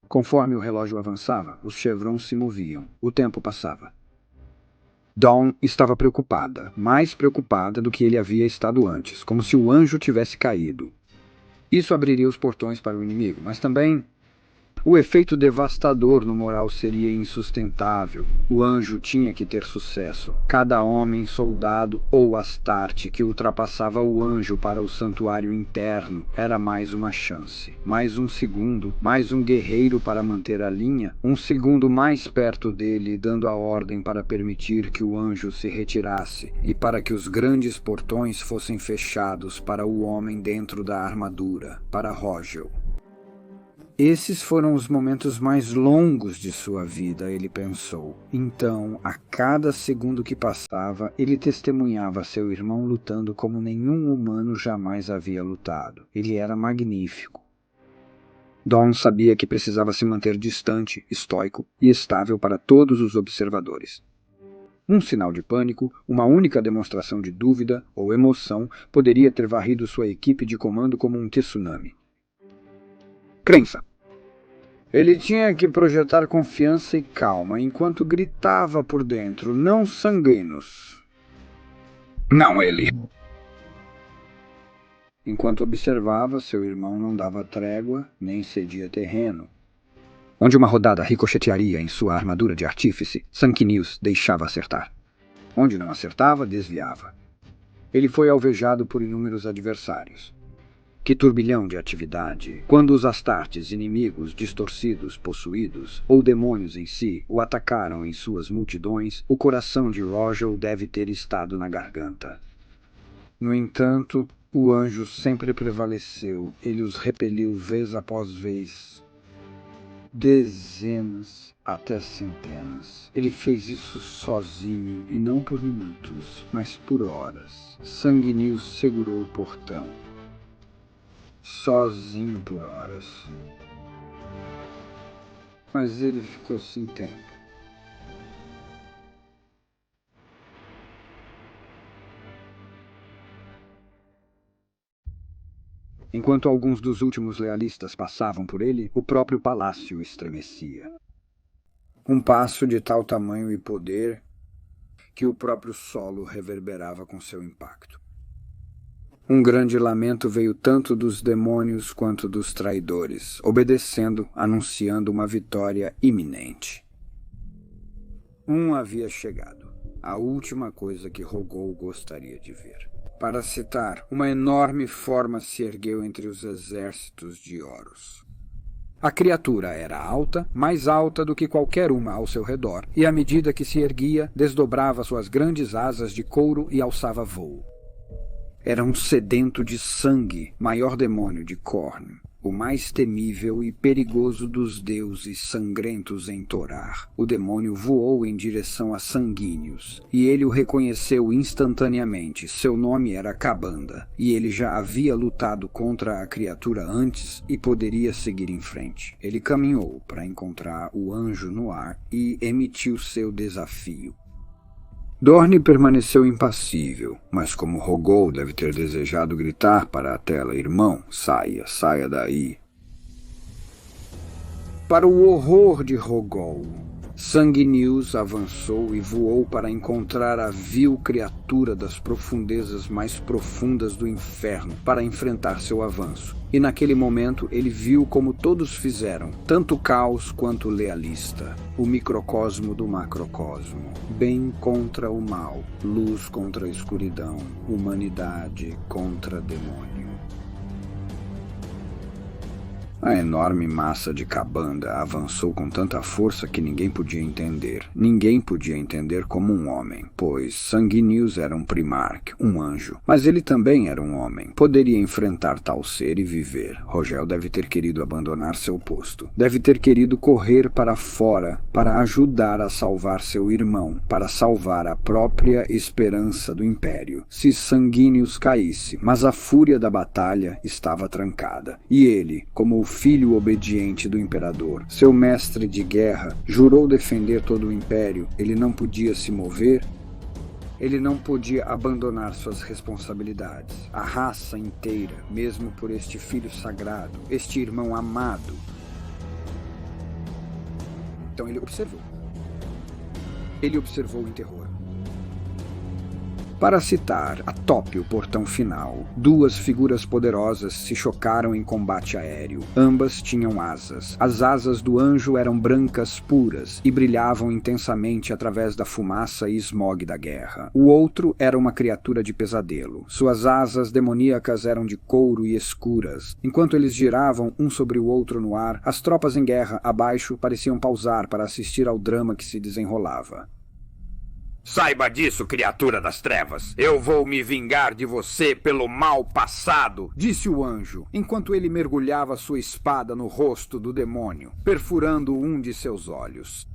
Speaker 1: Conforme o relógio avançava, os chevrons se moviam, o tempo passava. Dawn estava preocupada, mais preocupada do que ele havia estado antes, como se o anjo tivesse caído. Isso abriria os portões para o inimigo, mas também o efeito devastador no moral seria insustentável. O anjo tinha que ter sucesso. Cada homem, soldado ou Astarte que ultrapassava o anjo para o santuário interno era mais uma chance. Mais um segundo, mais um guerreiro para manter a linha, um segundo mais perto dele, dando a ordem para permitir que o anjo se retirasse e para que os grandes portões fossem fechados para o homem dentro da armadura, para Rogel. Esses foram os momentos mais longos de sua vida, ele pensou. Então, a cada segundo que passava, ele testemunhava seu irmão lutando como nenhum humano jamais havia lutado. Ele era magnífico. Dawn sabia que precisava se manter distante, estoico e estável para todos os observadores. Um sinal de pânico, uma única demonstração de dúvida ou emoção poderia ter varrido sua equipe de comando como um tsunami. Crença. Ele tinha que projetar confiança e calma, enquanto gritava por dentro, não Sanguíneos. Não ele. Enquanto observava, seu irmão não dava trégua, nem cedia terreno. Onde uma rodada ricochetearia em sua armadura de artífice, Sanguíneos deixava acertar. Onde não acertava, desviava. Ele foi alvejado por inúmeros adversários. Que turbilhão de atividade! Quando os Astartes, inimigos, distorcidos, possuídos, ou demônios em si, o atacaram em suas multidões, o coração de Rogel deve ter estado na garganta. No entanto, o anjo sempre prevaleceu. Ele os repeliu vez após vez. Dezenas, até centenas. Ele fez isso sozinho, e não por minutos, mas por horas. Sanguíneos segurou o portão. Sozinho por horas. Mas ele ficou sem tempo. Enquanto alguns dos últimos lealistas passavam por ele, o próprio palácio estremecia. Um passo de tal tamanho e poder que o próprio solo reverberava com seu impacto. Um grande lamento veio tanto dos demônios quanto dos traidores, obedecendo, anunciando uma vitória iminente. Havia chegado, a última coisa que Rogol gostaria de ver. Para citar, uma enorme forma se ergueu entre os exércitos de Horus. A criatura era alta, mais alta do que qualquer uma ao seu redor, e à medida que se erguia, desdobrava suas grandes asas de couro e alçava voo. Era um sedento de sangue, maior demônio de Khorne, o mais temível e perigoso dos deuses sangrentos em Torar. O demônio voou em direção a Sanguíneos, e ele o reconheceu instantaneamente. Seu nome era Kabanda, e ele já havia lutado contra a criatura antes e poderia seguir em frente. Ele caminhou para encontrar o anjo no ar e emitiu seu desafio. Dorne permaneceu impassível, mas como Rogol deve ter desejado gritar para a tela, irmão, saia daí. Para o horror de Rogol, Sanguinius avançou e voou para encontrar a vil criatura das profundezas mais profundas do inferno para enfrentar seu avanço. E naquele momento ele viu como todos fizeram, tanto o caos quanto o lealista, o microcosmo do macrocosmo, bem contra o mal, luz contra a escuridão, humanidade contra demônio. A enorme massa de Kabanda avançou com tanta força que ninguém podia entender. Ninguém podia entender como um homem, pois Sanguinius era um Primarch, um anjo. Mas ele também era um homem. Poderia enfrentar tal ser e viver. Rogel deve ter querido abandonar seu posto. Deve ter querido correr para fora para ajudar a salvar seu irmão, para salvar a própria esperança do Império. Se Sanguinius caísse, mas a fúria da batalha estava trancada. E ele, como o filho obediente do imperador, seu mestre de guerra, jurou defender todo o império. Ele não podia se mover. Ele não podia abandonar suas responsabilidades. A raça inteira, mesmo por este filho sagrado, este irmão amado. Então ele observou. Ele observou em terror. Para citar Atop, o portão final, duas figuras poderosas se chocaram em combate aéreo. Ambas tinham asas. As asas do anjo eram brancas puras e brilhavam intensamente através da fumaça e smog da guerra. O outro era uma criatura de pesadelo. Suas asas demoníacas eram de couro e escuras. Enquanto eles giravam um sobre o outro no ar, as tropas em guerra abaixo pareciam pausar para assistir ao drama que se desenrolava.
Speaker 2: Saiba disso, criatura das trevas. Eu vou me vingar de você pelo mal passado,
Speaker 1: disse o anjo, enquanto ele mergulhava sua espada no rosto do demônio, perfurando um de seus olhos.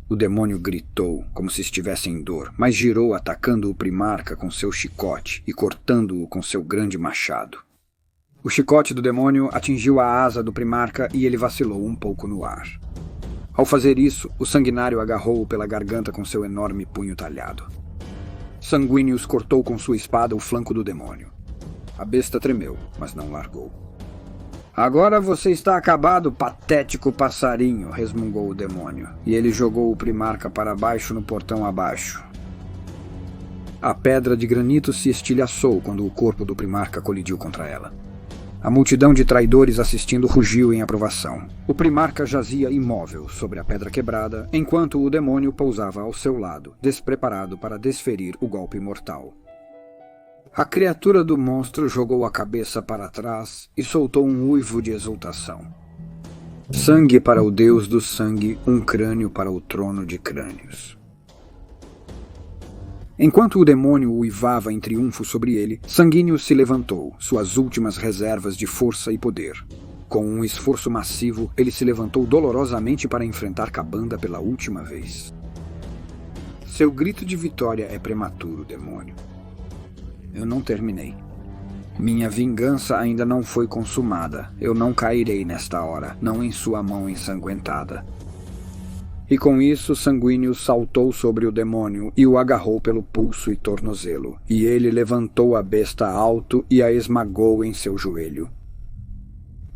Speaker 1: O demônio gritou, como se estivesse em dor, mas girou atacando o Primarca com seu chicote e cortando-o com seu grande machado. O chicote do demônio atingiu a asa do Primarca e ele vacilou um pouco no ar. Ao fazer isso, o sanguinário agarrou-o pela garganta com seu enorme punho talhado. Sanguinius cortou com sua espada o flanco do demônio. A besta tremeu, mas não largou. Agora você está acabado, patético passarinho, resmungou o demônio, e ele jogou o Primarca para baixo no portão abaixo. A pedra de granito se estilhaçou quando o corpo do Primarca colidiu contra ela. A multidão de traidores assistindo rugiu em aprovação. O Primarca jazia imóvel sobre a pedra quebrada, enquanto o demônio pousava ao seu lado, despreparado para desferir o golpe mortal. A criatura do monstro jogou a cabeça para trás e soltou um uivo de exultação. Sangue para o deus do sangue, um crânio para o trono de crânios. Enquanto o demônio uivava em triunfo sobre ele, Sanguinius se levantou, suas últimas reservas de força e poder. Com um esforço massivo, ele se levantou dolorosamente para enfrentar Kabanda pela última vez. Seu grito de vitória é prematuro, demônio. Eu não terminei. Minha vingança ainda não foi consumada. Eu não cairei nesta hora, não em sua mão ensanguentada. E com isso, Sanguinius saltou sobre o demônio e o agarrou pelo pulso e tornozelo. E ele levantou a besta alto e a esmagou em seu joelho.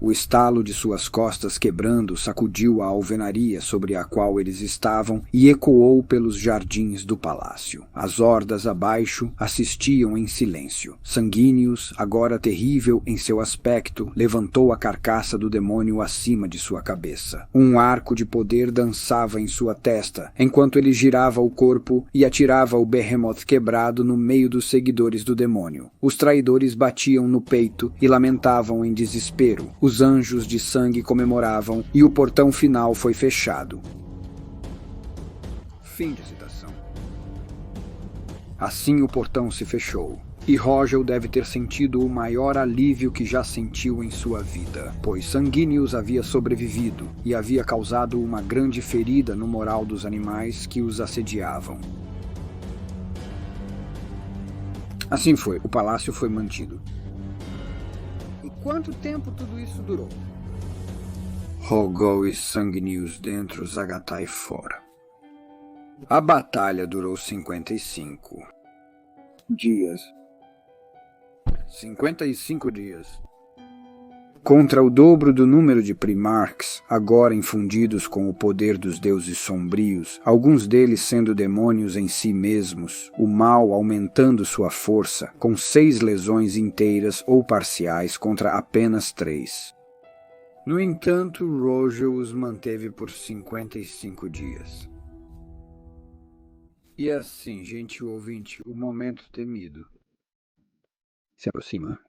Speaker 1: O estalo de suas costas quebrando sacudiu a alvenaria sobre a qual eles estavam e ecoou pelos jardins do palácio. As hordas abaixo assistiam em silêncio. Sanguinius, agora terrível em seu aspecto, levantou a carcaça do demônio acima de sua cabeça. Um arco de poder dançava em sua testa, enquanto ele girava o corpo e atirava o Behemoth quebrado no meio dos seguidores do demônio. Os traidores batiam no peito e lamentavam em desespero. Os anjos de sangue comemoravam e o portão final foi fechado. Fim de citação. Assim o portão se fechou, e Rogel deve ter sentido o maior alívio que já sentiu em sua vida, pois Sanguinius havia sobrevivido e havia causado uma grande ferida no moral dos animais que os assediavam. Assim foi, o palácio foi mantido. Quanto tempo tudo isso durou? Rogol e Sanguinius dentro, Zagatai fora. A batalha durou 55 dias. 55 dias. Contra o dobro do número de Primarchs, agora infundidos com o poder dos deuses sombrios, alguns deles sendo demônios em si mesmos, o mal aumentando sua força, com 6 lesões inteiras ou parciais contra apenas 3. No entanto, Rogel os manteve por 55 dias. E assim, gentil ouvinte, o momento temido se aproxima.